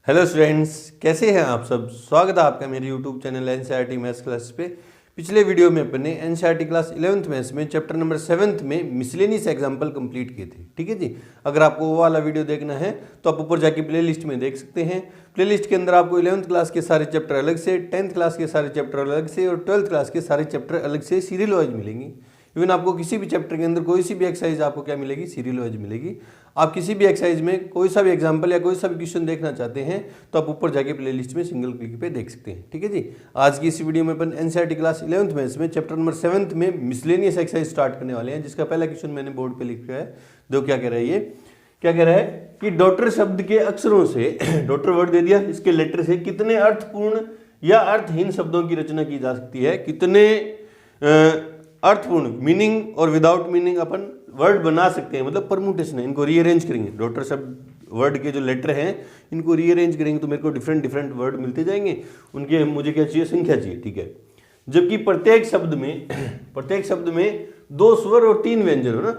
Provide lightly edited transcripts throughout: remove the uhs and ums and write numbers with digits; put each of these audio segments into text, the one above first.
Hello students, कैसे हैं आप सब। स्वागत है आपका मेरे YouTube channel NCERT maths class पे। पिछले वीडियो में अपने एनसीईआरटी क्लास 11th मैथ्स में चैप्टर नंबर 7th में मिसलेनियस एग्जाम्पल कंप्लीट किए थे। ठीक है जी। अगर आपको वो वाला वीडियो देखना है तो आप ऊपर जाके प्लेलिस्ट में देख सकते हैं। प्लेलिस्ट के अंदर आपको 11th क्लास के सारे चैप्टर अलग से, 10th क्लास के सारे चैप्टर अलग से और 12th क्लास के सारे चैप्टर अलग से सीरियल वाइज मिलेंगी। इवन आपको किसी भी चैप्टर के अंदर कोई सी भी एक्सरसाइज आपको क्या मिलेगी, सीरियल वाइज मिलेगी। आप किसी भी एक्सरसाइज में कोई सा भी एग्जांपल या कोई सा भी क्वेश्चन देखना चाहते हैं तो आप ऊपर जाके प्लेलिस्ट में सिंगल क्लिक पे देख सकते हैं। ठीक है जी। आज की इस वीडियो में अपन एनसीईआरटी क्लास 11th मैथ्स में चैप्टर नंबर 7th में मिसलेनियस एक्सरसाइज स्टार्ट करने वाले हैं, जिसका पहला क्वेश्चन मैंने बोर्ड पे लिखा है। दो क्या कह रहा है, ये क्या कह रहा है कि डॉटर शब्द के अक्षरों से डॉटर वर्ड दे दिया, इसके लेटर से कितने अर्थपूर्ण या अर्थहीन शब्दों की रचना की जा सकती है। कितने अर्थपूर्ण मीनिंग और विदाउट मीनिंग अपन वर्ड बना सकते हैं, मतलब परमुटेशन है, इनको रीअरेंज करेंगे। डॉटर शब्द वर्ड के जो लेटर हैं इनको रीअरेंज करेंगे तो मेरे को डिफरेंट डिफरेंट वर्ड मिलते जाएंगे। उनके मुझे क्या चाहिए, संख्या चाहिए। ठीक है। जबकि प्रत्येक शब्द में दो स्वर और तीन व्यंजन हो ना,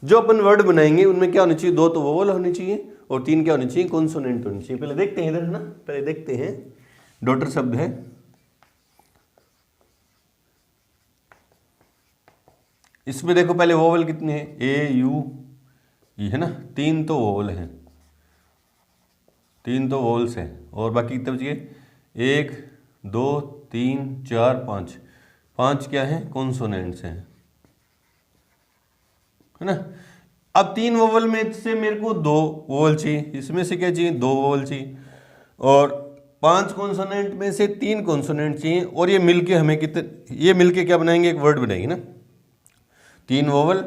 जो अपन वर्ड बनाएंगे उनमें क्या होनी चाहिए, दो तो वोवल होनी चाहिए और तीन क्या होनी चाहिए, कॉन्सोनेंट होनी चाहिए। पहले देखते हैं इधर, है ना, पहले देखते हैं। डॉटर शब्द है, इसमें देखो पहले वोवल कितने हैं, ए यू ई, है ना, तीन तो वोवल हैं, तीन तो वोवल्स हैं और बाकी कितने बचिए, एक दो तीन चार पाँच, पांच क्या है, कॉन्सोनेंट्स हैं, है ना। अब तीन वोवल में से मेरे को दो वोवल चाहिए, इसमें से क्या चाहिए, दो वोवल चाहिए, और पांच कॉन्सोनेंट में से तीन कॉन्सोनेंट चाहिए, और ये मिलके हमें कितने, ये मिलके क्या बनाएंगे, एक वर्ड बनाएंगे ना। तीन वोवल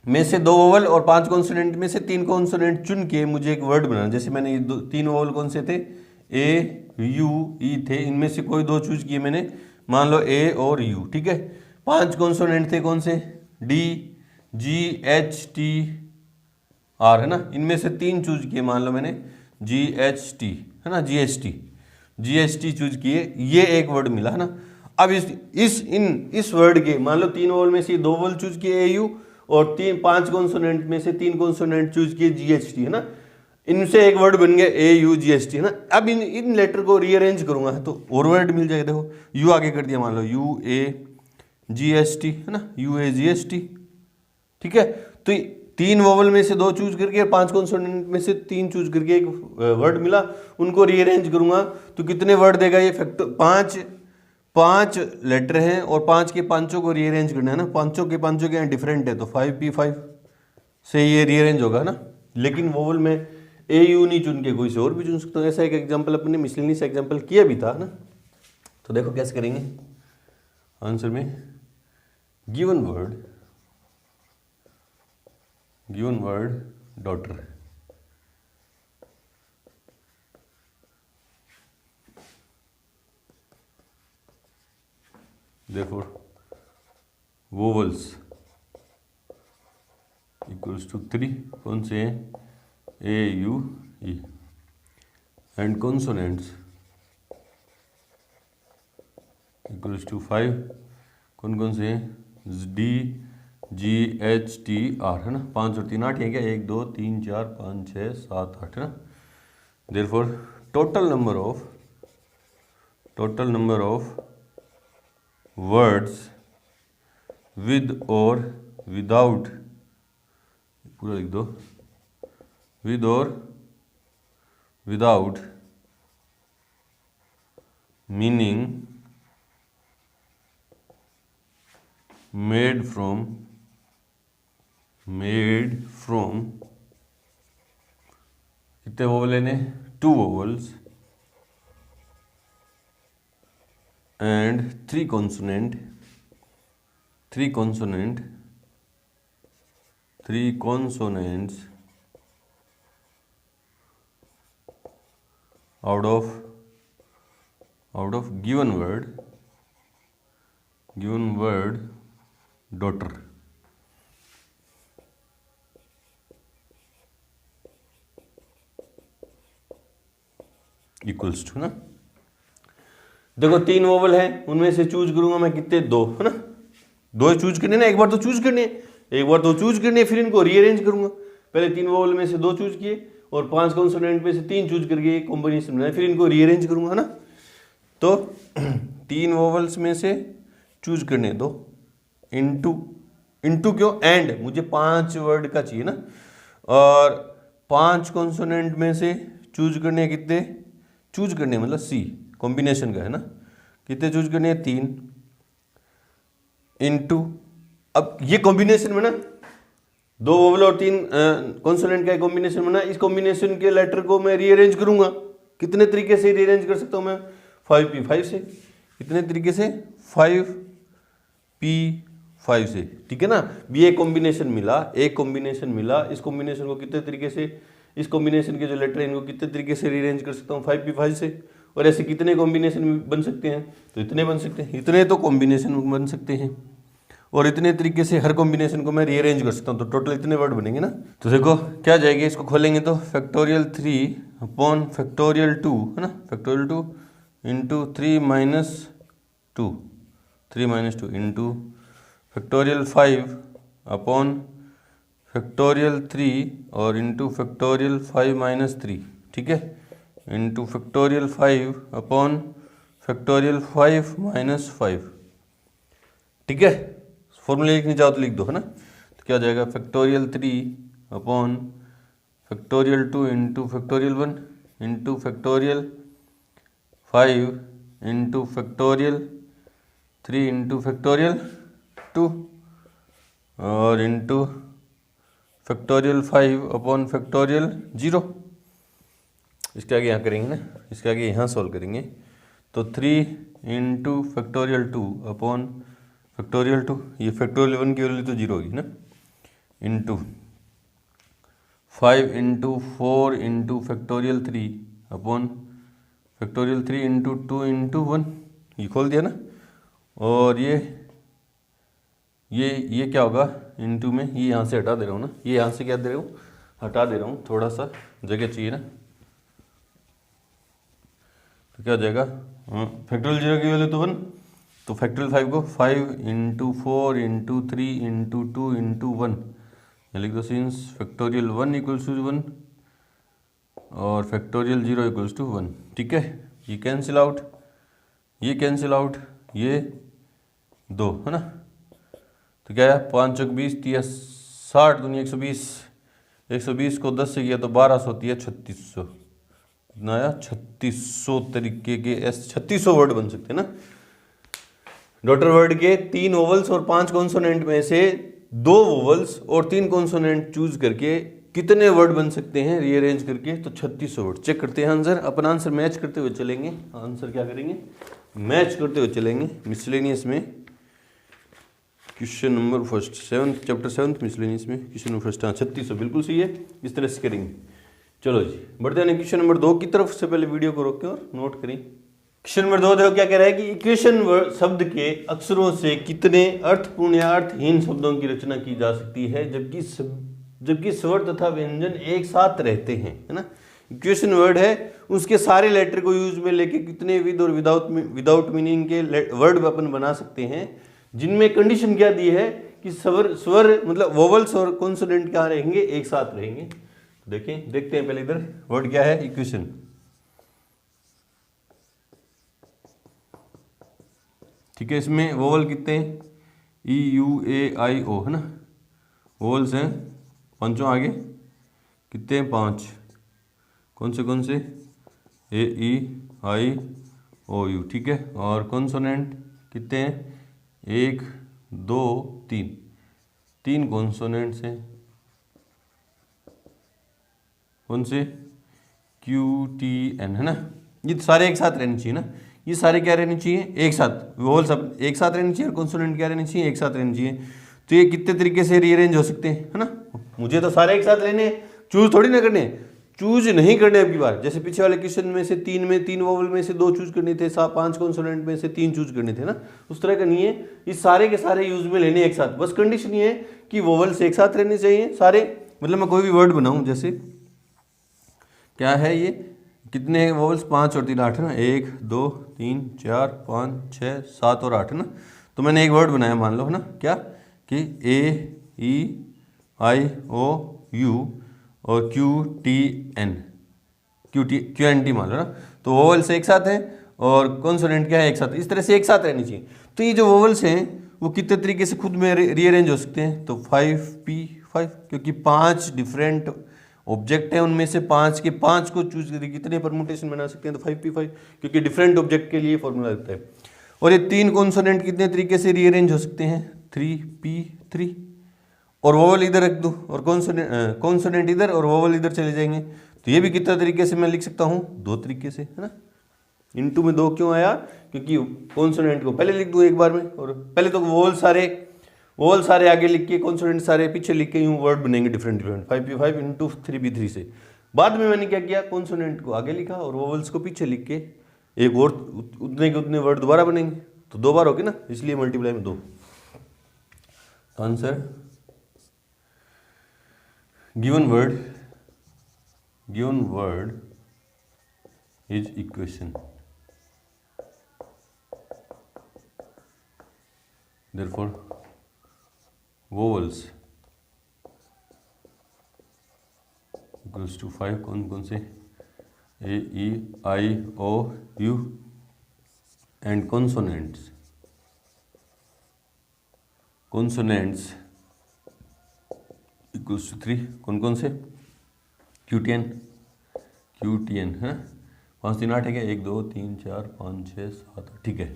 में से दो वोवल और पांच कॉन्सोनेंट में से तीन कॉन्सोनेंट चुन के मुझे एक वर्ड बनाना। जैसे मैंने ये तीन वोवल कौन से थे, ए यू ई थे, इनमें से कोई दो चूज किए मैंने, मान लो ए और यू। ठीक है। पांच कॉन्सोनेंट थे कौन से, D G H T R, है ना, इनमें से तीन चूज किए, मान लो मैंने जी एच टी, है ना, जी एच टी चूज किए, ये एक वर्ड मिला, है ना। अब इस वर्ड के मान लो तीन वोवल में से दो वोवल चूज किए ए यू और पांच कॉन्सोनेंट में से तीन कॉन्सोनेंट चूज किए जी एच टी, है ना। इनसे एक वर्ड बन गया ए यू जी एच टी, है ना। अब इन लेटर को रीअरेंज करूंगा तो और वर्ड मिल जाएगा। देखो यू आगे कर दिया, मान लो U A G H T, है ना, U A G H T. ठीक है। तो तीन वोवल में से दो चूज करके, पांच कॉन्सोनेंट में से तीन चूज करके एक वर्ड मिला, उनको रीअरेंज करूंगा तो कितने वर्ड देगा ये, फैक्टर पांच लेटर हैं और पांच के पांचों को रीअरेंज करना है ना, पांचों के यहाँ डिफरेंट है तो 5p5 से ये रीअरेंज होगा ना। लेकिन वोवल में ए यू नहीं चुन के कोई से और भी चुन सकते हो। ऐसा एक एग्जांपल अपने मिसलेनियस एग्जांपल किया भी था ना। तो देखो कैसे करेंगे, आंसर में given word daughter, therefore vowels equals to 3, कौन से हैं, A U E, and consonants equals to 5, कौन से हैं, D G H T R, है ना। पाँच और तीन आठ है क्या, एक दो तीन चार पाँच छः सात आठ, है ना। therefore total number of words with or without, पूरा लिख दो, with or without meaning made from कितने वोवल लेने, two vowels and three consonants out of given word daughter। Equals to ना, देखो तीन वोवल है, उनमें से चूज करूंगा मैं कितने, दो, है ना। दो चूज करने ना, एक बार तो चूज करने, फिर इनको रीअरेंज करूंगा। पहले तीन वोवल में से दो चूज किए और 5 कॉन्सोनेंट में से 3 चूज करके एक कॉम्बिनेशन बनाया, फिर इनको रीअरेंज करूंगा, है ना। तो 3 वोवल्स में से चूज करने दो, इंटू क्यों, एंड मुझे 5 वर्ड का चाहिए ना, और 5 कॉन्सोनेंट में से चूज करने कितने, चूज करने मतलब सी कॉम्बिनेशन का है ना, कितने चूज करने हैं, 3 इंटू, अब ये कॉम्बिनेशन में ना 2 वोवल और 3 कॉन्सोनेंट का कॉम्बिनेशन बना, इस कॉम्बिनेशन के लेटर को मैं रीअरेंज करूंगा, कितने तरीके से रीअरेंज कर सकता हूं मैं, 5p5 से, कितने तरीके से, 5p5 से, ठीक है ना। भी एक कॉम्बिनेशन मिला, एक कॉम्बिनेशन मिला, इस कॉम्बिनेशन को कितने तरीके से, इस कॉम्बिनेशन के जो लेटर हैं इनको कितने तरीके से रीअरेंज कर सकता हूँ, 5p5 से, और ऐसे कितने कॉम्बिनेशन बन सकते हैं, तो इतने बन सकते हैं, इतने तो कॉम्बिनेशन बन सकते हैं, और इतने तरीके से हर कॉम्बिनेशन को मैं रीअरेंज कर सकता हूँ, तो टोटल इतने वर्ड बनेंगे ना। तो देखो क्या जाएगी, इसको खोलेंगे तो फैक्टोरियल 3 अपॉन फैक्टोरियल 2, है ना, factorial 2 into 3 minus 2 into factorial 5 upon factorial 3 और इंटू फैक्टोरियल 5 माइनस 3, ठीक है, into factorial 5 upon factorial 5 minus 5, ठीक है। फॉर्मूला लिखने चाहो तो लिख दो, है ना। तो क्या हो जाएगा, factorial 3 upon factorial 2 into factorial 1 into factorial 5 into factorial 3 into factorial 2 और इंटू फैक्टोरियल 5 अपॉन फैक्टोरियल 0। इसके आगे यहाँ करेंगे ना, इसके आगे यहाँ सॉल्व करेंगे, तो 3 इंटू फैक्टोरियल 2 अपॉन फैक्टोरियल 2, ये फैक्टोरियल 1 की वैल्यू तो 0 होगी ना, into 5 into 4 into factorial 3 upon factorial 3 into 2 into 1, ये खोल दिया ना, और ये क्या होगा इंटू में, ये यहाँ से हटा दे रहा हूँ ना, ये यहाँ से क्या दे रहा हूँ, हटा दे रहा हूँ, थोड़ा सा जगह चाहिए ना। तो क्या हो जाएगा, फैक्टोरियल 0 की वैल्यू तो 1, तो फैक्टोरियल 5 को 5 इंटू 4 इंटू 3 इंटू 2 इंटू 1, लिख दो, सिंस फैक्टोरियल 1 इक्वल्स टू 1 और फैक्टोरियल 0 इक्वल्स टू 1, ठीक है। ये कैंसिल आउट, ये कैंसिल आउट, ये 2, है ना। तो क्या है, 5 चौक 20, 60 दूनी 120, 120 को 10 से किया तो 1200 होती है 3600, कितना आया, 3600 तरीके के 3600 वर्ड बन सकते हैं ना। डॉटर वर्ड के 3 वोवल्स और 5 कॉन्सोनेंट में से 2 वोवल्स और 3 कॉन्सोनेंट चूज करके कितने वर्ड बन सकते हैं रीअरेंज करके, तो 3600 वर्ड। चेक करते हैं आंसर, अपन आंसर मैच करते हुए चलेंगे, आंसर क्या करेंगे, मैच करते हुए चलेंगे। मिसलेनियस में question number first, 7th chapter 7th miscellaneous में क्वेश्चन नंबर फर्स्ट, हाँ 3600 बिल्कुल सही है, इस तरह से करेंगे। चलो जी बढ़ते हैं क्वेश्चन नंबर 2 की तरफ। से पहले वीडियो को रोक के और नोट करें। क्वेश्चन नंबर 2 देखो क्या कह रहा है कि इक्वेशन शब्द के अक्षरों से कितने अर्थपूर्ण या अर्थहीन शब्दों की रचना की जा सकती है जबकि स्वर तथा व्यंजन एक साथ रहते हैं, है ना। इक्वेशन वर्ड है, उसके सारे लेटर को यूज में लेके कितने विद और विदाउट मीनिंग के वर्ड अपन बना सकते हैं, जिनमें कंडीशन क्या दी है कि स्वर मतलब वोवल्स और कॉन्सोनेंट क्या रहेंगे, एक साथ रहेंगे। देखते हैं पहले इधर वर्ड क्या है, इक्वेशन। ठीक है, इसमें वोवल कितने हैं, ई यू ए आई ओ, है ना, वोवल्स हैं पांचों, आगे कितने हैं, 5, कौन से ए ई आई ओ यू, ठीक है। और कॉन्सोनेंट कितने हैं, 1 2 3 कॉन्सोनेंट्स हैं, कौन से, क्यू टी एन, है ना। ये सारे एक साथ रहने चाहिए ना, ये सारे क्या रहने चाहिए, एक साथ, वोवल सब एक साथ रहने चाहिए और कॉन्सोनेंट क्या रहने चाहिए, एक साथ रहने चाहिए। तो ये कितने तरीके से रीअरेंज हो सकते हैं, है ना। मुझे तो सारे एक साथ लेने, चूज थोड़ी ना करने, चूज नहीं करने अब की बार। जैसे पीछे वाले क्वेश्चन में से 3 वोवल में से 2 चूज करने थे, 5 कॉन्सोनेंट में से 3 चूज करने थे ना, उस तरह का नहीं है। ये सारे के सारे यूज में लेने एक साथ, बस कंडीशन ये है कि वोवल से एक साथ रहने चाहिए सारे। मतलब मैं कोई भी वर्ड बनाऊं, जैसे क्या है ये, कितने वोवल्स, 5 और 3 8 है ना, 1 2 3 4 5 6 7 और 8 है ना। तो मैंने एक वर्ड बनाया, मान लो, है ना, क्या कि ए ई आई ओ यू और क्यू एन टी मान लो ना, तो वोवल्स एक साथ हैं और कॉन्सोनेंट क्या है एक साथ, इस तरह से एक साथ रहनी चाहिए। तो ये जो वोवल्स हैं वो कितने तरीके से खुद में रीअरेंज हो सकते हैं, तो 5p5, क्योंकि 5 डिफरेंट ऑब्जेक्ट हैं, उनमें से 5 के 5 को चूज करके कितने परमुटेशन बना सकते हैं, तो 5p5, क्योंकि डिफरेंट ऑब्जेक्ट के लिए फॉर्मूला लगता है। और ये 3 कॉन्सोनेंट कितने तरीके से रीअरेंज हो सकते हैं, 3p3, और वोवल इधर रख दूँ और कॉन्सोनेंट इधर और वोवल इधर चले जाएंगे, तो ये भी कितना तरीके से मैं लिख सकता हूँ, 2 तरीके से, है ना। इनटू में 2 क्यों आया, क्योंकि कॉन्सोनेंट को पहले लिख दूँ एक बार में, और पहले तो वोवल सारे आगे लिख के कॉन्सोनेंट सारे पीछे लिख के यूँ वर्ड बनेंगे different different, 5p5 into 3p3 से। बाद में मैंने क्या किया, कॉन्सोनेंट को आगे लिखा और वोवल्स को पीछे लिख के एक और उतने के उतने वर्ड दोबारा बनेंगे, तो 2 बार हो गए ना, इसलिए मल्टीप्लाई में 2। Answer given word is equation, therefore vowels equals to 5 कौन से, A, E, I, O, U, and consonants equals to 3 कौन से, QTN है, 5 3 8 है क्या, 1 2 3 4 5 6 7 8, ठीक है।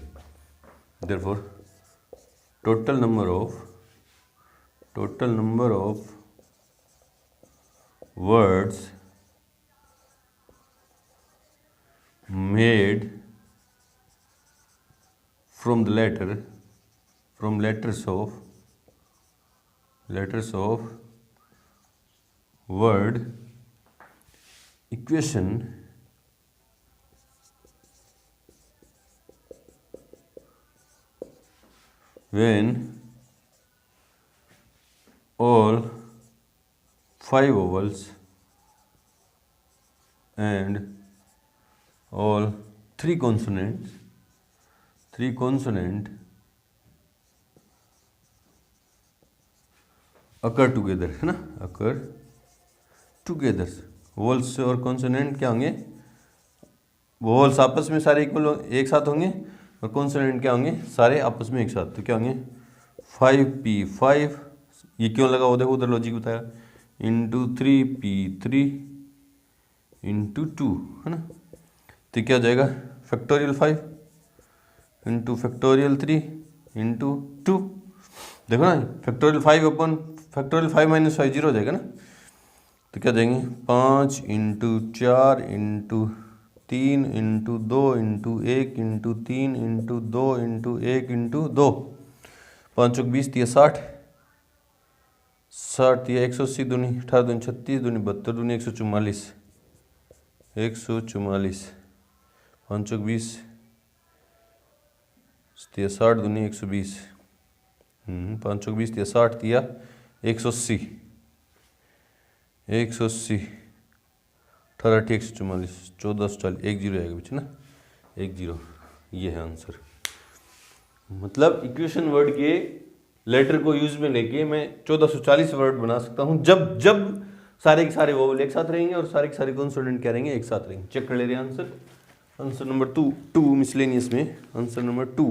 therefore total number of words made from letters of word equation when all 5 vowels and all 3 consonant occur together, है ना, occur together। वोवल्स और कॉन्सोनेंट क्या होंगे, वोवल्स आपस में सारे इक्वल एक साथ होंगे और कॉन्सोनेंट क्या होंगे, सारे आपस में एक साथ, तो क्या होंगे 5p5, ये क्यों लगा वो देखो उधर लॉजिक बताया, इंटू 3p3 इंटू 2, है ना, तो क्या हो जाएगा फैक्टोरियल 5 इंटू फैक्टोरियल 3 इंटू 2, देखो ना फैक्टोरियल 5 अपन फैक्टोरियल 5 माइनस 5 जीरो हो जाएगा ना, तो क्या देंगे 5 into 4 into 3 into 2 into 1 into 3 into 2 into 1 into 2, 5 चौक 20 दिया 60 दिया 180 दूनी 18 दूनी 36 दूनी 72 दूनी 144 5 चौक 20 दिया 60 दूनी 120, 5 चौक 20 दिया 60 दिया 180 18 144 1440 1 जीरो आएगा बीच ना, 1 जीरो, ये है आंसर। मतलब इक्वेशन वर्ड के लेटर को यूज में लेके मैं 1440 वर्ड बना सकता हूं जब सारे के सारे वोवल एक साथ रहेंगे और सारे के सारे कॉन्सोनेंट क्या रहेंगे, एक साथ रहेंगे। चेक कर ले रहे हैं आंसर नंबर 2 मिसलेनियस में, आंसर नंबर 2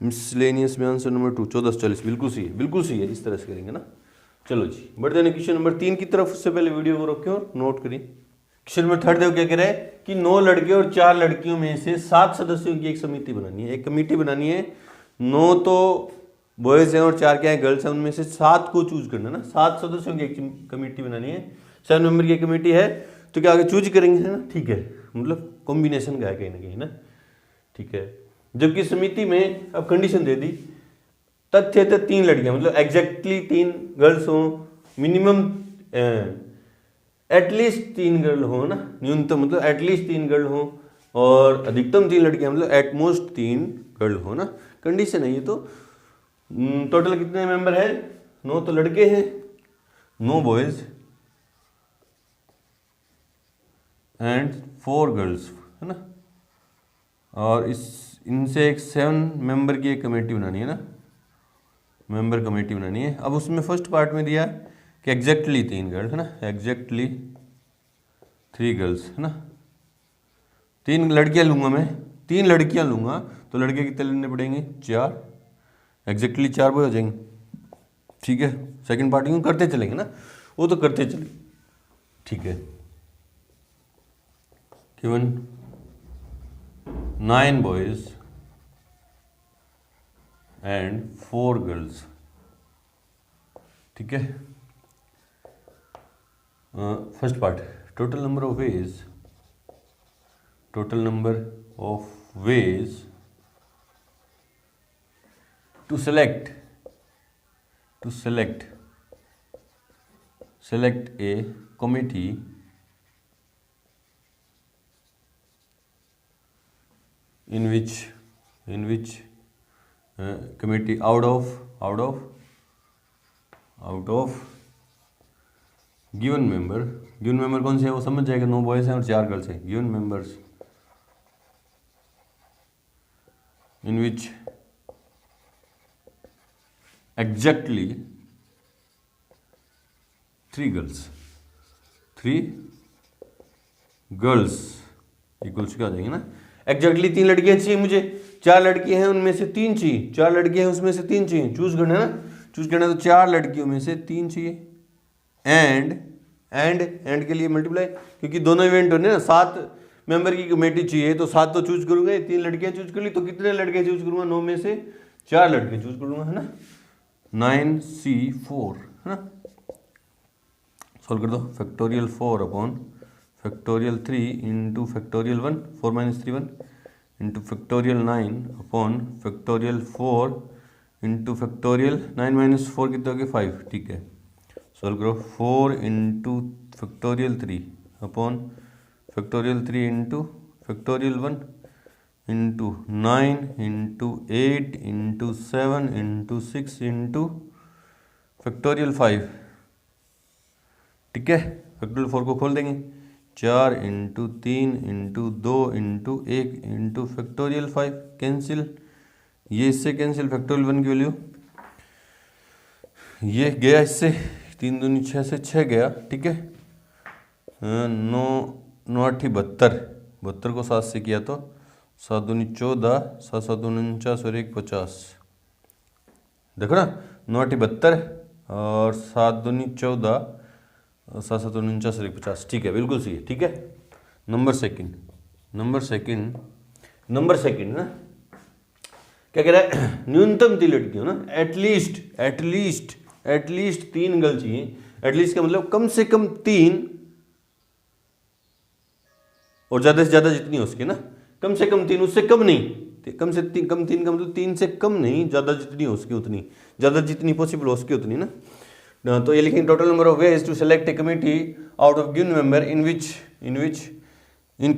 मिसलेनियस में आंसर नंबर 2 1440 बिल्कुल सही है, इस तरह से करेंगे ना। चलो जी बढ़ते हैं क्वेश्चन नंबर 3 की तरफ। उससे पहले वीडियो को रोकें और नोट करिए। क्वेश्चन नंबर 3 देखो क्या कह रहा है कि 9 लड़के और 4 लड़कियों में से 7 सदस्यों की एक समिति बनानी है, एक कमेटी बनानी है। 9 तो बॉयज हैं और 4 क्या है गर्ल्स हैं, उनमें से 7 को चूज करना ना, 7 सदस्यों की एक कमेटी बनानी है, 7 मेंबर की कमेटी है, तो क्या आगे चूज करेंगे है ना, ठीक है, मतलब कॉम्बिनेशन का है कहीं ना कहीं ना, ठीक है। जबकि समिति में अब कंडीशन दे दी, तथ्य थे 3 लड़कियां, मतलब एग्जैक्टली 3 गर्ल्स हो, मिनिमम एटलीस्ट 3 गर्ल हो ना, न्यूनतम मतलब एटलीस्ट 3 गर्ल हो, और अधिकतम 3 लड़कियां मतलब एटमोस्ट 3 गर्ल हो ना, कंडीशन है ये। तो टोटल कितने मेंबर है, 9 तो लड़के हैं, 9 बॉयज एंड 4 गर्ल्स है ना, और इनसे एक 7 मेंबर की एक कमेटी बनानी है ना, मेंबर कमेटी बनानी है। अब उसमें फर्स्ट पार्ट में दिया कि एग्जैक्टली 3 गर्ल्स है ना, एग्जैक्टली 3 गर्ल्स है ना। 3 लड़कियां लूंगा मैं, 3 लड़कियां लूंगा तो लड़के कितने लेने पड़ेंगे? 4, एग्जैक्टली 4 बॉय हो जाएंगे। ठीक है, सेकंड पार्ट यूं करते चलेंगे ना, वो तो करते चलेंगे। ठीक है, गिवन 9 बॉयज एंड 4 गर्ल्स। ठीक है, first part, total number of ways, total number of ways to select a committee in which committee out of given member कौन से है वो समझ जाएगा, 9 बॉयज हैं और 4 गर्ल्स हैं। Given members in which exactly 3 girls equals क्या आ जाएंगे ना, एग्जैक्टली 3 लड़कियां चाहिए मुझे, 4 लड़कियां हैं उनमें से 3 चाहिए, 4 लड़कियां हैं उसमें से 3 चाहिए, चूज करना है ना, चूज करना है तो 4 लड़कियों में से 3 चाहिए। एंड के लिए मल्टीप्लाई, क्योंकि दोनों इवेंट होने ना, 7 मेंबर की कमेटी चाहिए तो 7 तो चूज करूंगा, 3 लड़कियां चूज कर ली तो कितने लड़के चूज करूंगा? 9 में से 4 लड़के चूज करूंगा, है ना। 9C4 है ना, सॉल्व कर दो। Factorial 4 upon factorial 3 into factorial 1, 4 minus 3 1 into factorial 9 upon factorial 4 into factorial 9 minus 4 कितने हो गए? 5। ठीक है, सॉल्व करो। 4 into factorial 3 upon factorial 3 into factorial 1 into 9 into 8 into 7 into 6 into factorial 5। ठीक है, फैक्टोरियल 4 को खोल देंगे, 4 into 3 into 2 into 1 into factorial 5, cancel, ये इससे कैंसिल, फैक्टोरियल 1 की वैल्यू ये गया इससे, 3 दूनी 6 से 6 गया। ठीक है, 9 9 8 72, 72 को 7 से किया तो 7 दूनी 14, 7 7 49 और 1 50। देखो ना, 9 8 72 और 7 दूनी 14, 7 7 49 और 1 50। ठीक है, बिल्कुल सही है। ठीक है, नंबर सेकंड ना, क्या कह रहा है? न्यूनतम 3 लड़कियां ना, एटलीस्ट 3 गर्ल चाहिए। एटलीस्ट का मतलब कम से कम 3 और ज्यादा से ज्यादा जितनी हो सके ना, कम से कम 3, उससे कम नहीं, कम 3 का मतलब 3 से कम नहीं, ज्यादा जितनी हो सके उतनी, ज्यादा जितनी पॉसिबल हो सके उतनी ना। तो ये लिखेंगे total number of ways to select a committee out of given member in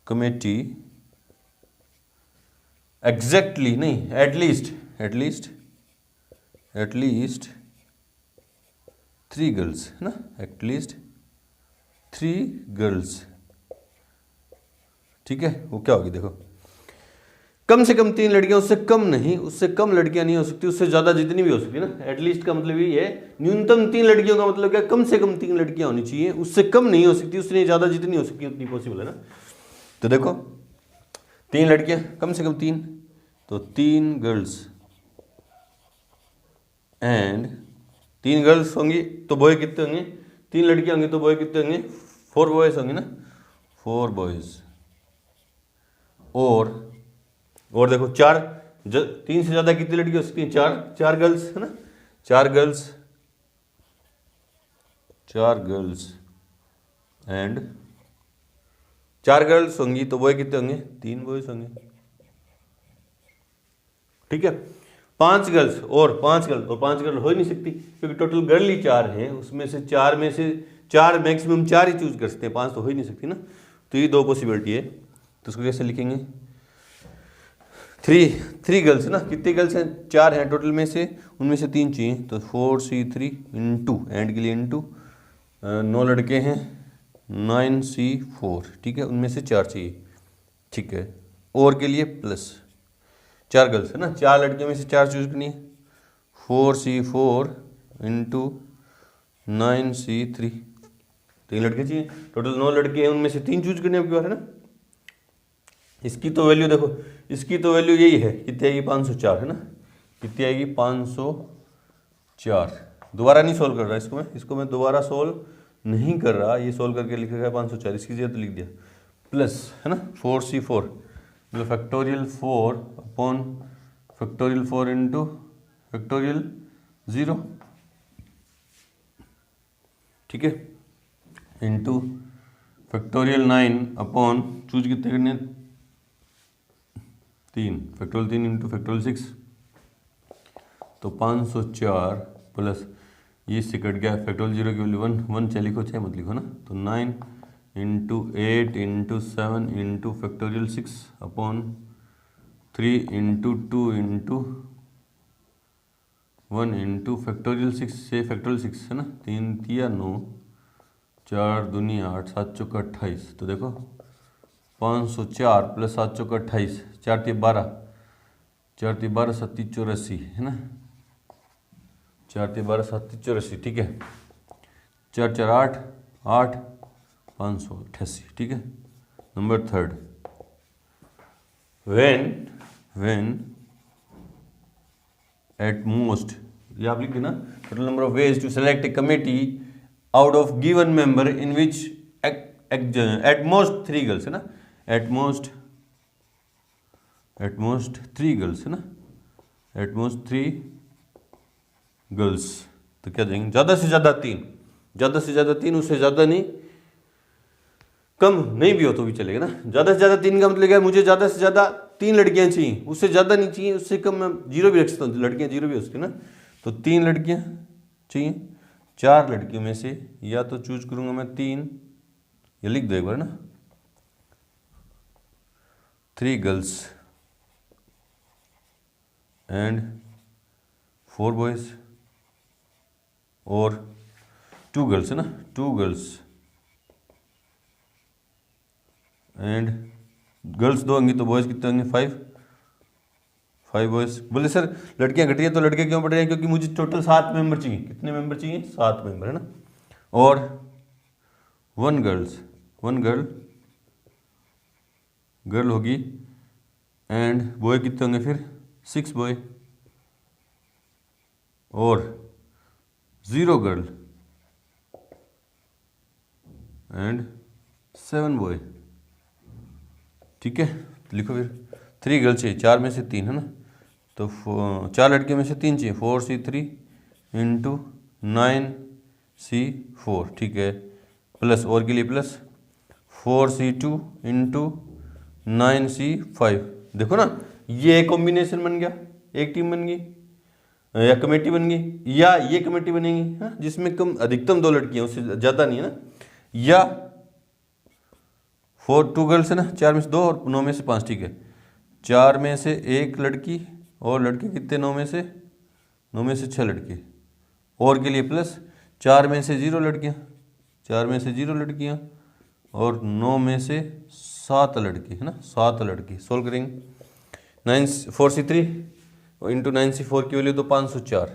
committee exactly नहीं, एटलीस्ट 3 गर्ल्स है ना, एटलीस्ट 3 गर्ल्स। ठीक है, वो क्या होगी देखो, कम से कम 3 लड़कियां, उससे कम नहीं, उससे कम लड़कियां नहीं हो सकती, उससे ज्यादा जितनी भी हो सकती है ना। एटलीस्ट का मतलब ये है, न्यूनतम 3 लड़कियों का मतलब क्या, कम से कम 3 लड़कियां होनी चाहिए, उससे कम नहीं हो सकती, उससे ज्यादा जितनी हो सकती उतनी पॉसिबल है ना। तो देखो 3 लड़कियां, कम से कम 3, तो 3 गर्ल्स एंड 3 गर्ल्स होंगी तो बॉय कितने होंगे? 3 लड़कियां होंगी तो बॉय कितने होंगे? 4 बॉयज होंगे ना, 4 बॉयज। और देखो 3 से ज्यादा कितनी लड़की हो सकती है? 4 गर्ल्स है ना, 4 गर्ल्स एंड 4 गर्ल्स होंगी तो बॉय कितने होंगे? 3 बॉयज होंगे। ठीक है, 5 गर्ल्स और 5 गर्ल हो ही नहीं सकती, क्योंकि टोटल गर्ल ही 4 हैं, उसमें से 4 मैक्सिमम 4 ही चूज कर सकते हैं, 5 तो हो ही नहीं सकती ना। तो ये 2 पॉसिबिलिटी है, तो उसको कैसे लिखेंगे? 3 गर्ल्स है ना, कितनी गर्ल्स हैं? 4 हैं टोटल में से, उनमें से 3 चाहिए, तो 4C3 इंटू एंड के लिए इंटू 9 लड़के हैं 9C4। ठीक है, उनमें से 4 चाहिए। ठीक है, और के लिए प्लस 4 गर्ल्स है ना, 4 लड़कियों में से 4 चूज करनी है, 4c4 इंटू 9c3। 3 लड़के चाहिए, टोटल 9 लड़के हैं, उनमें से 3 चूज करने आपकी बार है ना। इसकी तो वैल्यू देखो, इसकी तो वैल्यू यही है, कितनी आएगी 504 है ना, कितनी आएगी 504। दोबारा नहीं सोल्व कर रहा इसको मैं दोबारा सोल्व नहीं कर रहा, ये सोल्व करके लिख रहा है 504, इसकी जगह तो लिख दिया प्लस है ना 4c4 मतलब factorial 4 upon factorial 4 into factorial 0, ठीक है, इंटू फैक्टोरियल 9 अपॉन चूज कितने करने 3, फैक्टोरियल 3 इंटू फैक्टोरियल 6, तो 504 प्लस ये इससे कट गया फैक्टोरियल 0 की वैल्यू 1, 1 चाहे लिखो चाहे मत लिखो ना, तो 9 into 8 into 7 into factorial 6 upon 3 into 2 into 1 into factorial 6 से फैक्टोरियल 6 है ना, 3 तिया 9, 4 दूनी 8, 7 चौका 28, तो देखो 504 प्लस 7 चौका 28, 4 तिया 12, 4 तिया 12 7 84 है ना, 4 तिया 12 7 84, ठीक है, 4 4 8 8 588, ठीक है। Number third, when at most, ये आप लिख देना, total number of ways to select a committee out of given member in which at most 3 girls है ना, at most 3 girls है ना, at most 3 गर्ल्स, तो क्या देंगे ज़्यादा से ज़्यादा 3, ज़्यादा से ज़्यादा 3, उससे ज़्यादा नहीं, कम नहीं भी हो तो भी चलेगा ना। ज़्यादा से ज़्यादा 3 का मतलब क्या, मुझे ज़्यादा से ज़्यादा 3 लड़कियां चाहिए, उससे ज़्यादा नहीं चाहिए, उससे कम मैं 0 भी रख सकता हूँ, लड़कियां 0 भी हो सकती है ना, तो 3 लड़कियां चाहिए, 4 लड़कियों में से या तो चूज करूँगा मैं 3, ये लिख दो एक बार ना, 3 गर्ल्स एंड 4 बॉयज़, और 2 गर्ल्स है ना, 2 गर्ल्स एंड गर्ल्स 2 होंगी तो बॉयज़ कितने होंगे 5 बॉयज़। बोले सर लड़कियां घटी है तो लड़के क्यों बढ़ रहे हैं, क्योंकि मुझे टोटल 7 मेंबर चाहिए, कितने मेंबर चाहिए 7 मेंबर है ना, और 1 गर्ल होगी एंड बॉय कितने होंगे फिर 6 बॉय, और 0 गर्ल एंड 7 बॉय, ठीक है। लिखो फिर 3 गर्ल्स चाहिए, 4 में से 3 है ना, तो 4 लड़कियों में से 3 चाहिए, 4c3 इंटू 9c4, ठीक है, प्लस और के लिए प्लस 4c2 इंटू 9c5, देखो ना ये कॉम्बिनेशन बन गया, एक टीम बन गई या कमेटी बन गई, या ये कमेटी बनेगी हाँ, जिसमें कम अधिकतम 2 लड़कियां, उससे ज़्यादा नहीं है ना, या 2 गर्ल्स है ना, 4 में से 2 और 9 में से 5, ठीक है, 4 में से 1 लड़की और लड़के कितने 9 में से 6 लड़के, और के लिए प्लस 4 में से 0 लड़कियां, 4 में से 0 लड़कियां और 9 में से 7 लड़के है ना, 7 लड़के। सोल्व करेंगे 4c3 इंटू 9c4 की वैल्यू तो 504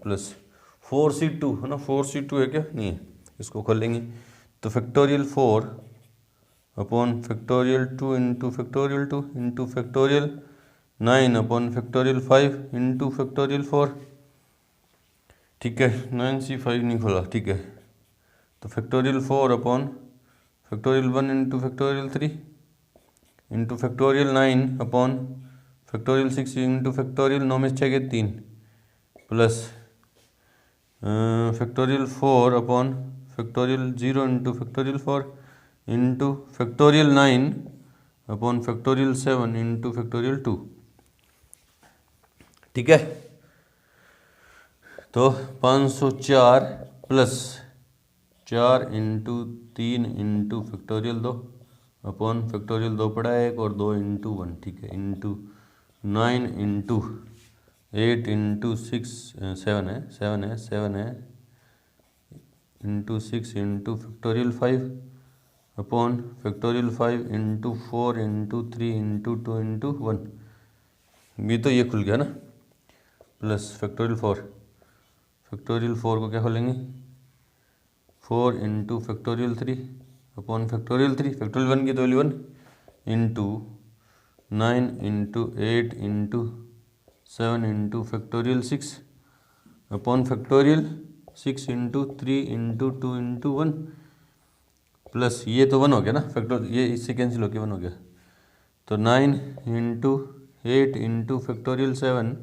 प्लस 4c2 है ना, 4c2 है क्या नहीं है, इसको खोल लेंगे, तो factorial 4 upon factorial 2 into factorial 2 into factorial 9 upon factorial 5 into factorial 4, ठीक है, 9c5 नहीं खोला, ठीक है, तो factorial 4 upon factorial 1 into factorial 3 into factorial 9 upon factorial 6 into factorial 9 में 6 के 3 plus factorial 4 upon factorial 0 into factorial 4 into factorial 9 upon factorial 7 into factorial 2, ठीक है। तो 504 plus 4 into 3 into factorial 2 upon factorial 2 पड़ा है एक, और 2 इंटू 1, ठीक है, इंटू 9 इंटू 8 इंटू 6 7 है into 6 into factorial 5 upon factorial 5 into 4 into 3 into 2 into 1, ये तो ये खुल गया ना, प्लस फैक्टोरियल 4, फैक्टोरियल 4 को क्या खोलेंगे 4 into factorial 3 upon factorial 3, factorial 1 की तो value 1 into 9 into 8 into 7 into factorial 6 upon factorial 6 into 3 into 2 into 1 plus ये तो 1 हो गया ना, फैक्टोरियल ये इससे कैंसिल होकर 1 हो गया, तो 9 into 8 into factorial 7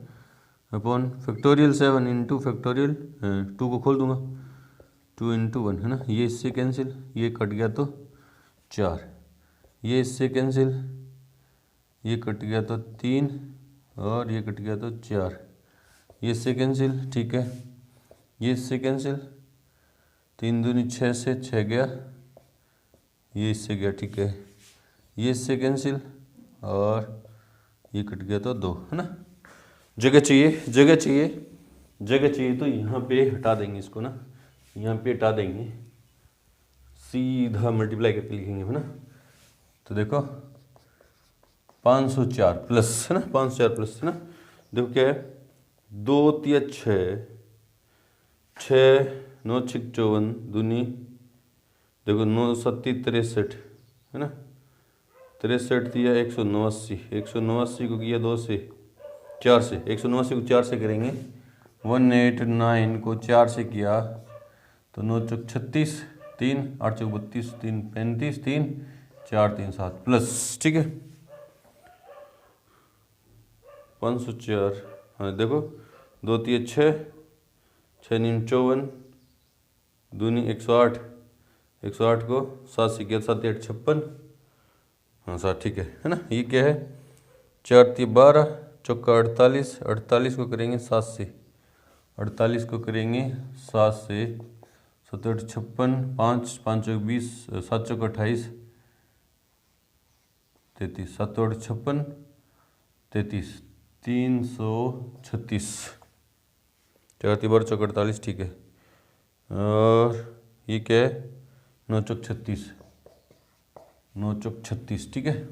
upon factorial 7 into factorial 2 को खोल दूंगा 2 इंटू 1 है ना, ये इससे कैंसिल, ये कट गया तो 4, ये इससे कैंसिल, ये कट गया तो 3 और ये कट गया तो 4, ये इससे कैंसिल, ठीक है, ये इससे कैंसिल, 3 दूनी 6 से 6 गया, ये इससे गया, ठीक है, ये इससे कैंसिल और ये कट गया तो 2 है ना। जगह चाहिए, जगह चाहिए, जगह चाहिए तो यहाँ पे हटा देंगे इसको ना, यहाँ पे हटा देंगे, सीधा मल्टीप्लाई करके लिखेंगे है ना। तो देखो 504 प्लस है ना, 504 प्लस है ना, देखो क्या है 2 3 6 6 9 6 54 दूनी देखो 9 7 63 है ना, 63 दिया 189, 189 को किया 2 से 4 से, 189 को 4 से करेंगे, 189 को 4 से किया तो 9 चौक 36, 3 8 चौक 32, 3 35, 3 4 3 7 प्लस, ठीक है 504, हाँ देखो 2 3 6 6 9 54 दूनी 108, 108 को 7 से किया 7 8 56, हाँ 7, ठीक है ना। ये क्या है 4 3 12 चौका 48, 48 को करेंगे 7 से, 48 को करेंगे 7 से, 7 8 56, 5 5 चौक 20, 7 चौक 28 33, 7 8 56 33 336, 4 3 12 चौक 48, ठीक है, और ये क्या है 9 चौक 36, 9 चौक 36, ठीक है,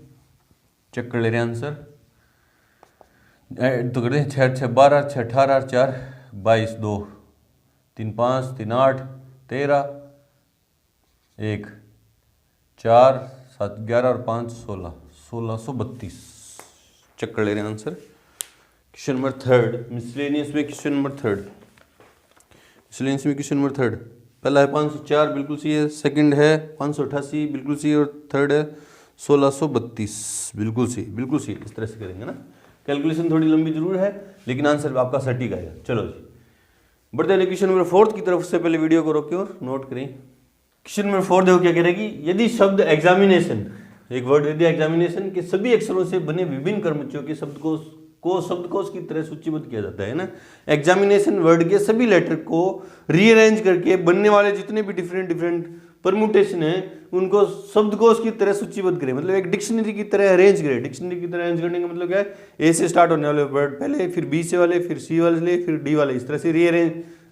चेक कर ले रहे हैं आंसर, तो कर दें 6 6 12 6 18 4 22 2 3 5 3 8 13 1 4 7 11 और 5 16 1632, चेक कर ले रहे हैं आंसर। क्वेश्चन नंबर 3 मिसलेनियस में, क्वेश्चन नंबर 3 मिसलेनियस में क्वेश्चन नंबर 3 पहला है 504 बिल्कुल सही है, सेकंड है 588 बिल्कुल सही, और थर्ड है 1632 बिल्कुल सही, बिल्कुल सही, इस तरह से करेंगे ना। कैलकुलेशन थोड़ी लंबी जरूर है लेकिन आंसर आपका सटीक आएगा। चलो जी बढ़ते हैं क्वेश्चन नंबर 4 की तरफ से, पहले वीडियो को रोके और नोट करें। क्वेश्चन नंबर 4 देखो क्या करेगी, यदि शब्द एग्जामिनेशन, एक वर्ड दे दिया एग्जामिनेशन के सभी अक्षरों से बने विभिन्न कर्मचियों के शब्दकोश को शब्दकोश की तरह सूचीबद्ध किया जाता है ना। एग्जामिनेशन वर्ड के सभी लेटर को रीअरेंज करके बनने वाले जितने भी डिफरेंट परमुटेशन है उनको शब्दकोश की तरह सूचीबद्ध करें, मतलब एक डिक्शनरी की तरह अरेंज करें। डिक्शनरी की तरह अरेंज करने का मतलब क्या है, ए से स्टार्ट होने वाले वर्ड पहले, फिर बी से वाले, फिर सी वाले, फिर डी वाले, इस तरह से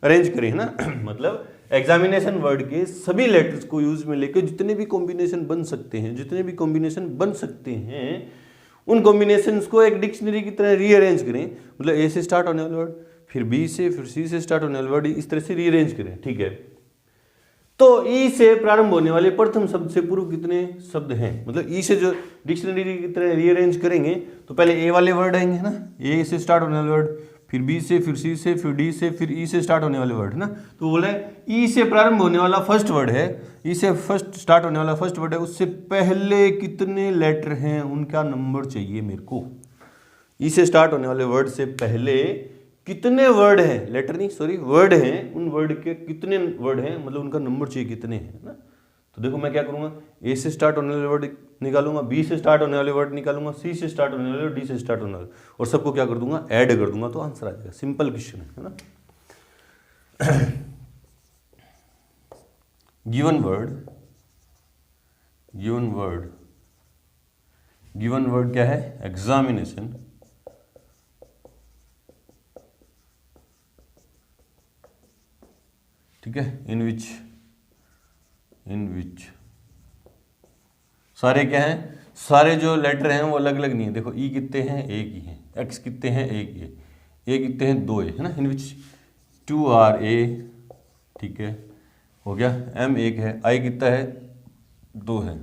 अरेंज करें है ना। मतलब एग्जामिनेशन वर्ड के सभी लेटर्स को यूज में लेकर जितने भी कॉम्बिनेशन बन सकते हैं, जितने भी कॉम्बिनेशन बन सकते हैं उन कॉम्बिनेशंस को एक डिक्शनरी की तरह रीअरेंज करें। मतलब ए से स्टार्ट होने वाला वर्ड, फिर बी से, फिर सी से स्टार्ट होने वाला वर्ड, इस तरह से रीअरेंज करें, ठीक है। तो ई से प्रारंभ होने वाले प्रथम शब्द से पूर्व कितने शब्द हैं, मतलब ई से जो डिक्शनरी की तरह रीअरेंज करेंगे तो पहले ए वाले वर्ड आएंगे ना, ए से स्टार्ट होने वाले वर्ड, फिर बी से, फिर सी से, फिर डी से, फिर ई से स्टार्ट होने वाले वर्ड है ना। तो बोले ई से प्रारंभ होने वाला फर्स्ट वर्ड है, ई से फर्स्ट स्टार्ट होने वाला फर्स्ट वर्ड है, उससे पहले कितने लेटर हैं उनका नंबर चाहिए मेरे को। ई से स्टार्ट होने वाले वर्ड से पहले कितने वर्ड हैं, लेटर नहीं सॉरी वर्ड हैं, उन वर्ड के कितने वर्ड हैं, मतलब उनका नंबर चाहिए कितने हैं ना। तो देखो मैं क्या करूंगा, ए से स्टार्ट होने वाले वर्ड निकालूंगा, बी से स्टार्ट होने वाले वर्ड निकालूंगा, सी से स्टार्ट होने वाले, डी से स्टार्ट होने वाले, और सबको क्या कर दूंगा, ऐड कर दूंगा, तो आंसर आ जाएगा। सिंपल क्वेश्चन है ना। गिवन वर्ड क्या है, एग्जामिनेशन, ठीक है, इन विच सारे क्या हैं, सारे जो लेटर हैं वो अलग अलग नहीं है। देखो ई कितने हैं, एक ही है, एक्स कितने हैं, एक ही है, ए कितने हैं 2 ए है ना, इन विच 2 आर ए, ठीक है हो गया। एम 1 है, आई कितना है 2 है,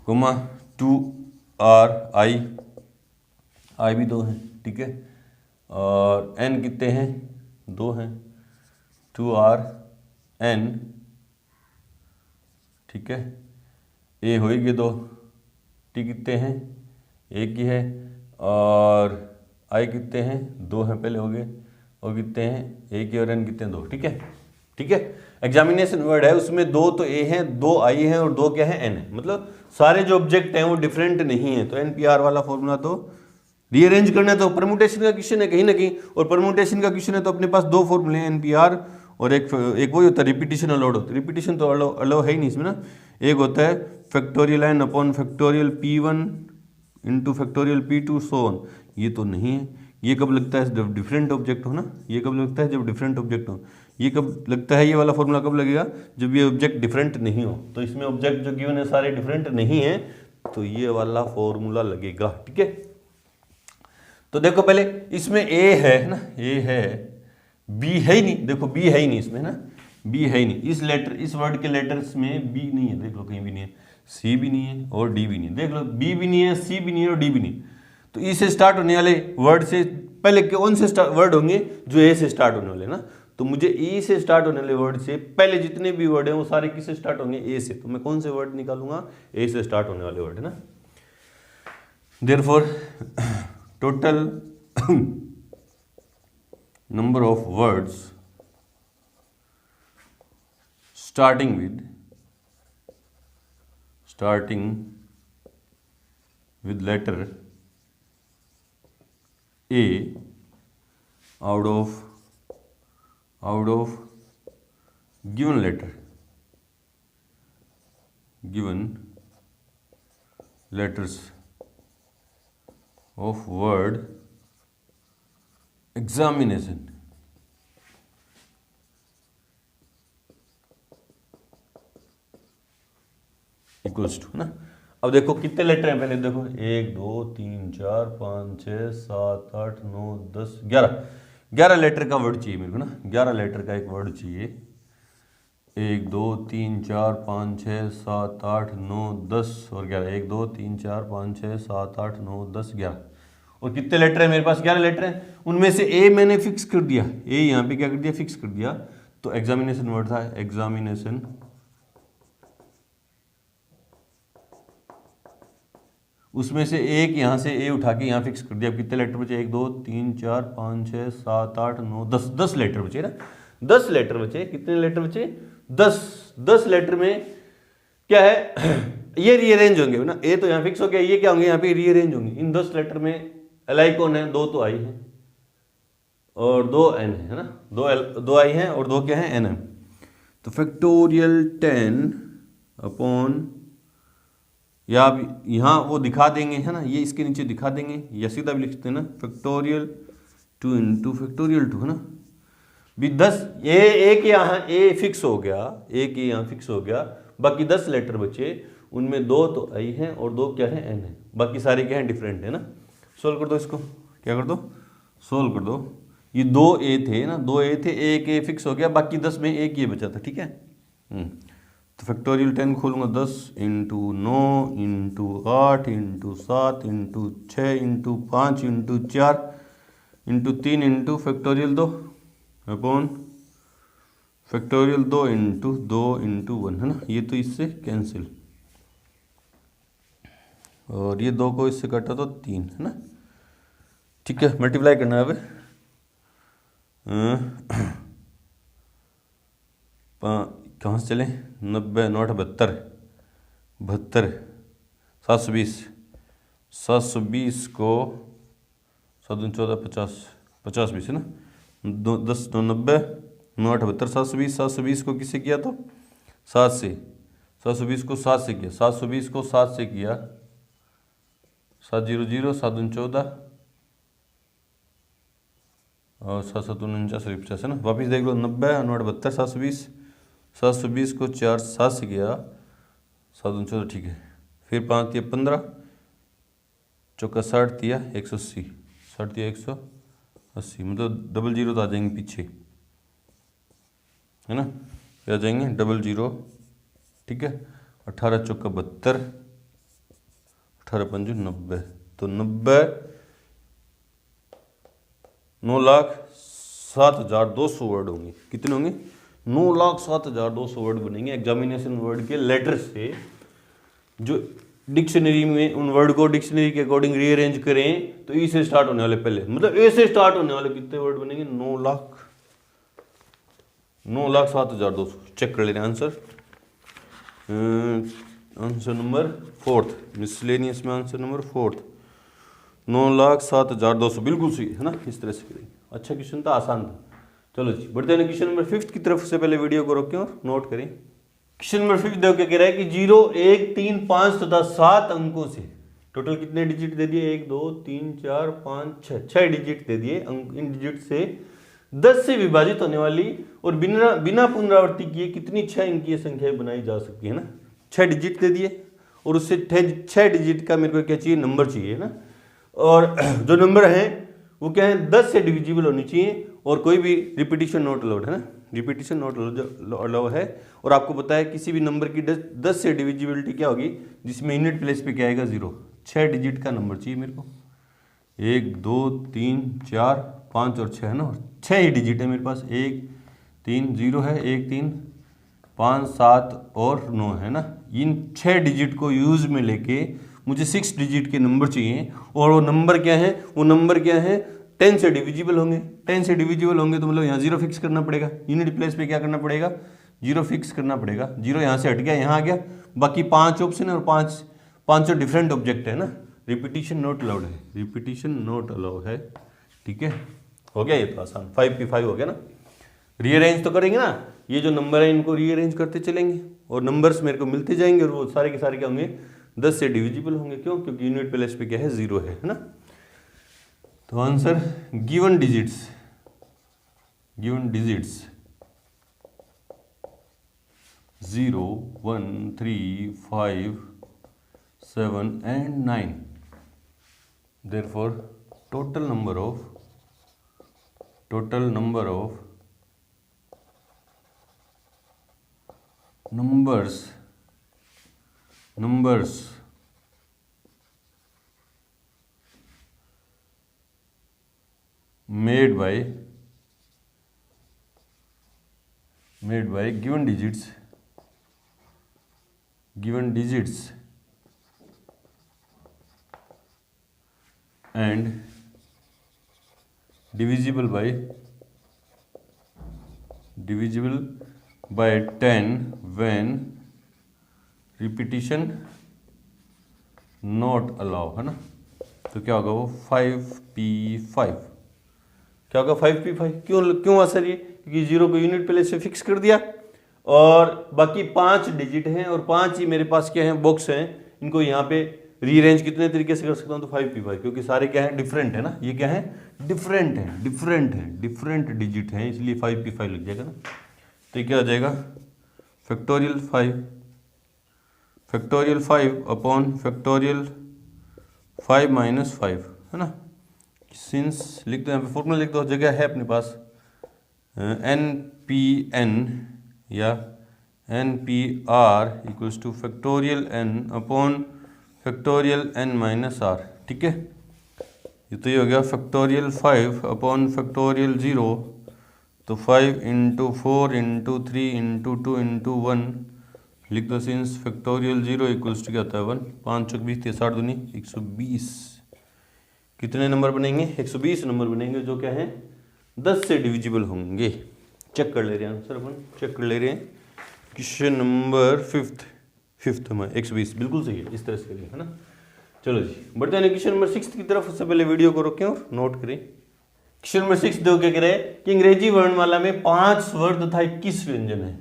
कोमा 2 आर आई, आई भी 2 है, ठीक है। और एन कितने हैं 2 हैं, 2 आर एन, ठीक है। ए हो गए 2, टी कितने हैं एक ही है, और आई कितने हैं 2 हैं पहले हो गए, और कितने हैं एक ही, और एन कितने 2, ठीक है ठीक है। एग्जामिनेशन वर्ड है उसमें 2 तो ए हैं, 2 आई हैं और 2 क्या है एन है, मतलब सारे जो ऑब्जेक्ट हैं वो डिफरेंट नहीं है। तो एनपीआर वाला फॉर्मूला तो रीअरेंज करना है, तो परम्यूटेशन का क्वेश्चन है कहीं ना कहीं, और परम्यूटेशन का क्वेश्चन है तो अपने पास 2 फॉर्मूले हैं एनपीआर, और एक वही होता है रिपीटिशन अलाउड होता है। रिपीटिशन तो अलाउ है ही नहीं इसमें ना। एक होता है factorial n upon factorial P1 into factorial P2 so on, ये तो नहीं है। ये कब लगता है जब डिफरेंट ऑब्जेक्ट हो ना, ये कब लगता है जब डिफरेंट ऑब्जेक्ट हो। ये कब लगता है, ये वाला फॉर्मूला कब लगेगा जब ये ऑब्जेक्ट डिफरेंट नहीं हो। तो इसमें ऑब्जेक्ट जो गिवन है सारे डिफरेंट नहीं है, तो ये वाला फॉर्मूला लगेगा, ठीक है। तो देखो पहले इसमें ए है ना, ए है, बी है ही नहीं, देखो बी है ही नहीं इसमें ना, बी है ही नहीं, इस लेटर इस वर्ड के लेटर्स में बी नहीं है, देख लो कहीं भी नहीं है, सी भी नहीं है और डी भी नहीं है, देख लो बी भी नहीं है, सी भी नहीं है और डी भी नहीं। तो ई से स्टार्ट होने वाले वर्ड से पहले कौन से वर्ड होंगे, जो ए से स्टार्ट होने वाले ना। तो मुझे ई से स्टार्ट होने वाले वर्ड से पहले जितने भी वर्ड हैं वो सारे किससे स्टार्ट होंगे, ए से। तो मैं कौन से वर्ड निकालूंगा, ए से स्टार्ट होने वाले वर्ड है ना। Therefore total number of words starting with letter A out of given letters of word examination equals to ना। अब देखो कितने लेटर हैं, पहले देखो 1 2 3 4 5 6 7 8 9 10 11 लेटर का वर्ड चाहिए मेरे को ना, 11 लेटर का एक वर्ड चाहिए। 1 2 3 4 5 6 7 8 9 10 और 11, 1 2 3 4 5 6 7 8 9 10 11, और कितने लेटर है मेरे पास 11 लेटर हैं। उनमें से ए मैंने फिक्स कर दिया, ए यहाँ पे क्या कर दिया, फिक्स कर दिया। तो एग्जामिनेशन वर्ड था, एग्जामिनेशन उसमें से एक यहाँ से ए उठा के यहाँ फिक्स कर दिया। अब कितने लेटर बचे, 1 2 3 4 5 6 7 8 9 10, 10 लेटर बचे ना, 10 लेटर बचे। कितने लेटर बचे, 10 लेटर में क्या है ये रीअरेंज होंगे ना, ए तो यहाँ फिक्स हो गया, ये क्या होंगे यहाँ पे रीअरेंज होंगे। इन 10 लेटर में एल कौन है, 2 तो आई है और 2 एन है ना, 2 आई हैं और 2 क्या है एन है। तो फैक्टोरियल 10 अपॉन, या आप यहाँ वो दिखा देंगे है ना, ये इसके नीचे दिखा देंगे या सीधा भी लिखते हैं ना, फैक्टोरियल 2 इंटू फैक्टोरियल 2 है ना। भी 10 ये एक यहाँ ए फिक्स हो गया, एक यहाँ फिक्स हो गया, बाकी 10 लेटर बचे, उनमें 2 तो आई हैं और 2 क्या है एन है, बाकी सारे क्या हैं डिफरेंट है ना। सोल्व कर दो इसको, क्या कर दो, सोल्व कर दो। ये 2 ए थे ना, 2 ए थे, एक ए फिक्स हो गया, बाकी 10 में एक ये बचा था, ठीक है। तो फैक्टोरियल 10 खोलूंगा, 10 into 9 into 8 into 7 into 6 into 5 into 4 into 3 into factorial 2 upon factorial 2 into 1 है ना। ये तो इससे कैंसिल, और ये 2 को इससे काटा तो 3 है ना, ठीक है। मल्टीप्लाई करना है अब, कहाँ से चले, 90 9 72 720 को 7 14 50 50 20 है ना, 10 9 90 9 78 720 को किससे किया तो 7 से, 720 को 7 से किया, 720 को 7 से किया, 7 0 0 7 14 और 7 7 49 50 है ना। वापिस देख लो, 90 9 72 720 को 4 7 से किया, 7 14 ठीक है, फिर 5 15 चौका 60 दिया 180, 60 दिया 180 80, मतलब डबल जीरो तो आ जाएंगे पीछे, है ना, आ जाएंगे डबल जीरो, ठीक है। 18 चौका 72, 18 पंजे 90, तो 90, 9,07,200 वर्ड होंगे। कितने होंगे? 9,07,200 वर्ड बनेंगे एग्जामिनेशन वर्ड के लेटर से। जो डिक्शनरी में उन वर्ड को डिक्शनरी के अकॉर्डिंग रीअरेंज करें तो ई से स्टार्ट होने वाले, पहले मतलब ए से स्टार्ट होने वाले कितने वर्ड बनेंगे? 9,07,200। चेक कर लेना answer. Answer number 4th, miscellaneous में आंसर नंबर 4th, 9,07,200 बिल्कुल सही है ना। इस तरह से करेंगे। अच्छा क्वेश्चन था, आसान था। चलो जी बढ़ते हैं क्वेश्चन नंबर 5 की तरफ। से पहले वीडियो को रोकें और नोट करें। क्वेश्चन नंबर 5 देखो क्या कह रहा है कि 0, 1, 3, 5 तथा 7 अंकों से टोटल कितने डिजिट दे दिए? 1, 2, 3, 4, 5, 6 डिजिट दे दिए। इन डिजिट से 10 से विभाजित होने वाली और बिना पुनरावृत्ति किए कितनी 6 अंकीय संख्याएं बनाई जा सकती है ना। 6 डिजिट दे दिए और उससे 6 डिजिट का मेरे को क्या चाहिए? नंबर चाहिए ना। और जो नंबर है वो क्या है? 10 से डिविजिबल होनी चाहिए और कोई भी रिपीटिशन नॉट अलाउड है ना। रिपीटिशन नॉट अलाउ है। और आपको पता है किसी भी नंबर की 10 से डिविजिबिलिटी क्या होगी? जिसमें यूनिट प्लेस पे क्या आएगा? 0। 6 डिजिट का नंबर चाहिए मेरे को। 1, 2, 3, 4, 5 और 6 है ना। 6 ही डिजिट है मेरे पास। 1, 3, 0 है, 1, 3, 5, 7 और 9 है ना। इन 6 डिजिट को यूज में लेके मुझे 6 डिजिट के नंबर चाहिए। और वो नंबर क्या है? वो नंबर क्या है? 10 से डिविजिबल होंगे। 10 से डिविजिबल होंगे तो मतलब यहाँ 0 फिक्स करना पड़ेगा। यूनिट प्लेस पे क्या करना पड़ेगा? 0 फिक्स करना पड़ेगा। 0 यहाँ से हट गया, यहाँ आ गया। बाकी 5 ऑप्शन है और 5 डिफरेंट ऑब्जेक्ट है ना। रिपीटिशन नॉट अलाउड है। रिपीटिशन नॉट अलाउड है, ठीक है। हो गया ये तो आसान। 5P5 हो गया ना। रीअरेंज तो करेंगे ना। ये जो नंबर है इनको रीअरेंज करते चलेंगे और नंबर्स मेरे को मिलते जाएंगे और वो सारे के सारे क्या होंगे? 10 से डिविजिबल होंगे। क्यों? क्योंकि यूनिट प्लेस पे क्या है? 0 है ना। तो answer given digits 0, 1, 3, 5, 7 and 9. Therefore total number of numbers made by given digits and divisible by 10 when repetition not allow, है ना। तो क्या होगा वो? 5P5। क्या होगा? 5P5। क्यों असर ये? क्योंकि 0 को यूनिट प्लेस से फिक्स कर दिया और बाकी 5 डिजिट हैं और 5 ही मेरे पास क्या है? बॉक्स हैं। इनको यहाँ पे रीअरेंज कितने तरीके से कर सकता हूँ? तो 5P5, क्योंकि सारे क्या है? डिफरेंट है ना। ये क्या है? डिफरेंट डिजिट हैं, इसलिए 5P5 लग जाएगा ना। तो ये क्या हो जाएगा? फैक्टोरियल 5 अपॉन फैक्टोरियल 5 - 5 है ना। सिंस लिख दो, यहाँ पे फॉर्मूला लिख दो, जगह है अपने पास। NPN या NPR equals two factorial N upon factorial N - R, ठीक है। ये तो ये हो गया फैक्टोरियल 5 अपॉन फैक्टोरियल 0। तो 5 × 4 × 3 × 2 × 1 लिख दो। सिंस फैक्टोरियल 0 इक्वल्स टू क्या होता है? 1। 5 × 20 = 7 दूनी 120। कितने नंबर बनेंगे? 120 नंबर बनेंगे जो क्या है? 10 से डिविजिबल होंगे। चेक कर ले रहे हैं आंसर, अपन चेक कर ले रहे हैं। क्वेश्चन नंबर 5th में 120 बिल्कुल सही है। इस तरह से करिए, है ना। चलो जी बढ़ते हैं क्वेश्चन नंबर 6 की तरफ। उससे पहले वीडियो को रोकें और नोट करें। क्वेश्चन नंबर 6 देखो क्या कह रहे हैं कि अंग्रेजी वर्णमाला में 5 स्वर तथा 21 व्यंजन है।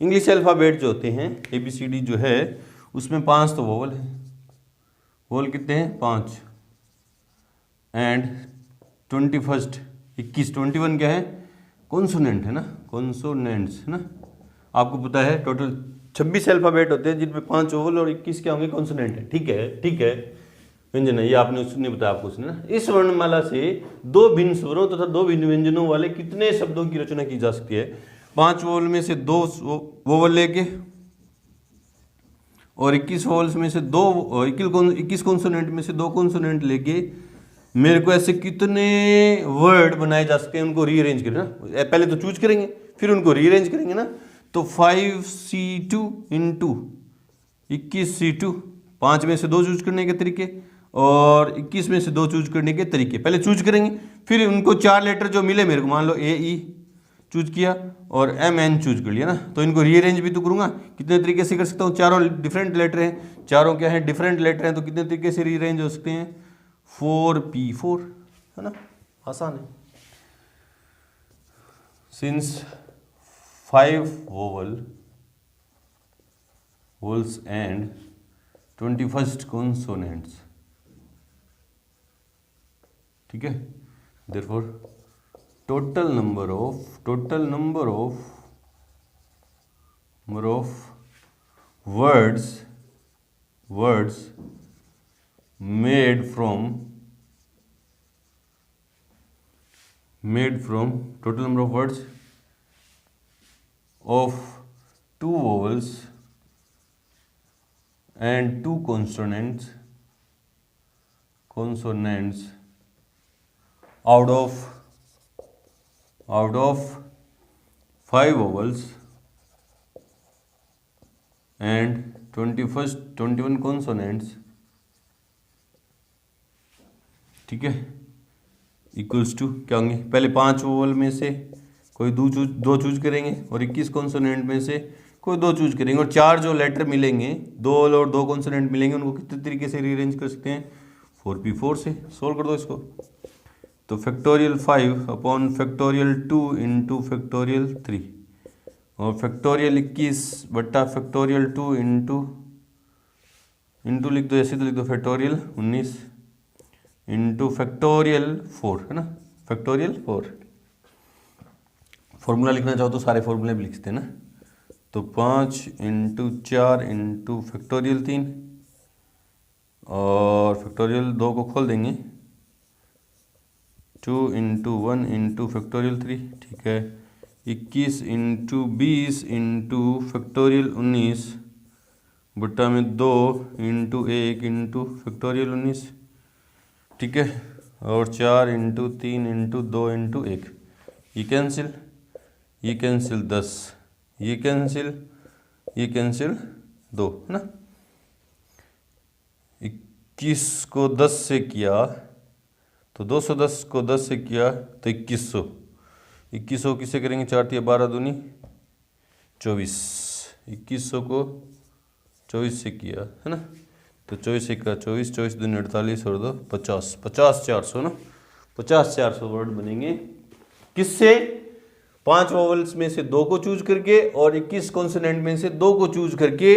इंग्लिश अल्फाबेट जो होते हैं ABCD जो है उसमें 5 तो वोवल है। वोवल कितने हैं? 5 एंड 21 क्या है? कॉन्सोनेंट है ना। कॉन्सोनेंट्स है ना। आपको पता है टोटल 26 अल्फाबेट होते हैं जिनमें 5 वोवल और 21 क्या होंगे? कॉन्सोनेंट है। ठीक है। व्यंजन है, ये आपने उसने बताया आपको उसने ना। इस वर्णमाला से दो भिन्न स्वरों तथा दो भिन्न व्यंजनों वाले कितने शब्दों की रचना की जा सकती है? 5 वोवल में से 2 वोवल लेके और 21 वोवल्स में से 21 कॉन्सोनेंट में से 2 कॉन्सोनेंट लेके मेरे को ऐसे कितने वर्ड बनाए जा सकते हैं, उनको रीअरेंज करें ना। पहले तो चूज करेंगे फिर उनको रीअरेंज करेंगे ना। तो 5C2 इंटू 21C2, 5 में से 2 चूज करने के तरीके और 21 में से 2 चूज करने के तरीके। पहले चूज करेंगे फिर उनको 4 लेटर जो मिले मेरे को, मान लो AE चूज किया और MN चूज कर लिया ना, तो इनको रीअरेंज भी तो करूंगा। कितने तरीके से कर सकता हूँ? चारों डिफरेंट लेटर हैं, चारों क्या है? डिफरेंट लेटर हैं, तो कितने तरीके से रीअरेंज हो सकते हैं? 4P4, है ना, आसान है। Since 5 vowels and 21st consonants, ठीक है, therefore total number of words made from total number of words of 2 vowels and 2 consonants out of 5 vowels and 21 consonants, ठीक है, इक्वल्स टू क्या होंगे? पहले 5 वोवल में से कोई 2 चूज करेंगे और 21 कॉन्सोनेंट में से कोई 2 चूज करेंगे और 4 जो लेटर मिलेंगे, 2 और 2 कॉन्सोनेंट मिलेंगे, उनको कितने तरीके से रीअरेंज कर सकते हैं? 4P4 से। सोल्व कर दो इसको। तो factorial 5 upon factorial 2 into factorial 3 और फैक्टोरियल 21 बट्टा फैक्टोरियल 2 इंटू लिख दो, ऐसे तो लिख दो फैक्टोरियल 19 इंटू फैक्टोरियल 4, है ना, फैक्टोरियल 4। फॉर्मूला लिखना चाहो तो सारे फॉर्मूले भी लिखते हैं ना। तो 5 इंटू 4 इंटू फैक्टोरियल 3 और फैक्टोरियल 2 को खोल देंगे, 2 इंटू 1 इंटू फैक्टोरियल 3, ठीक है, 21 इंटू 20 इंटू फैक्टोरियल 19 बट्टा में 2 इंटू 1 इंटू फैक्टोरियल 19, ठीक है, और 4 इंटू 3 इंटू 2 इंटू 1, ये कैंसिल 10, ये कैंसिल 2, है ना। 21 को 10 से किया तो 210 को 10 से किया तो 2100 किससे करेंगे? 4 × 12 दूनी 24, 2100 को 24 से किया, है ना, तो 24 का 24, 24 दूनी 48 और 2 50, 50-400 ना, 50-400 वर्ड बनेंगे। किससे? 5 वोवल्स में से 2 को चूज करके और 21 कॉन्सोनेंट में से 2 को चूज करके।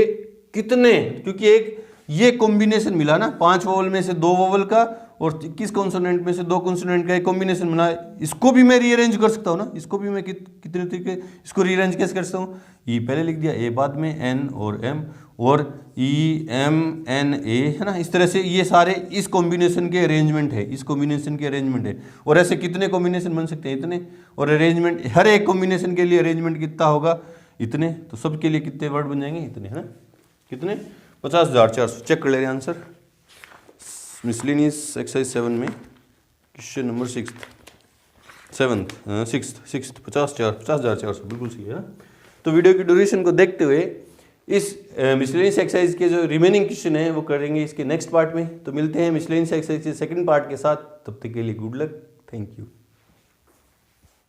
कितने? क्योंकि एक ये कॉम्बिनेशन मिला ना, 5 वोवल में से 2 वोवल का और 21 कॉन्सोनेंट में से 2 कॉन्सोनेंट का एक कॉम्बिनेशन बना। इसको भी मैं रीअरेंज कर सकता हूँ ना, इसको भी मैं कितने तरीके इसको रीअरेंज कैसे कर सकता हूँ? ई पहले लिख दिया, ए बाद में, एन और एम और ई एम एन ए, है ना। इस तरह से ये सारे इस कॉम्बिनेशन के अरेंजमेंट है, और ऐसे कितने कॉम्बिनेशन बन सकते हैं? इतने। और अरेंजमेंट हर एक कॉम्बिनेशन के लिए अरेंजमेंट कितना होगा? इतने। तो सबके लिए कितने वर्ड बन जाएंगे? इतने, है ना। कितने? 50,400। चेक कर ले रहे हैं आंसर। मिसलेनियस एक्सरसाइज 7 में क्वेश्चन नंबर 6 50,400 बिल्कुल सही है। तो वीडियो की ड्यूरेशन को देखते हुए इस मिसलेनियस एक्सरसाइज के जो रिमेनिंग क्वेश्चन हैं वो करेंगे इसके नेक्स्ट पार्ट में। तो मिलते हैं मिसलेनियस एक्सरसाइज के सेकंड पार्ट के साथ, तब तक के लिए गुड लक, थैंक यू।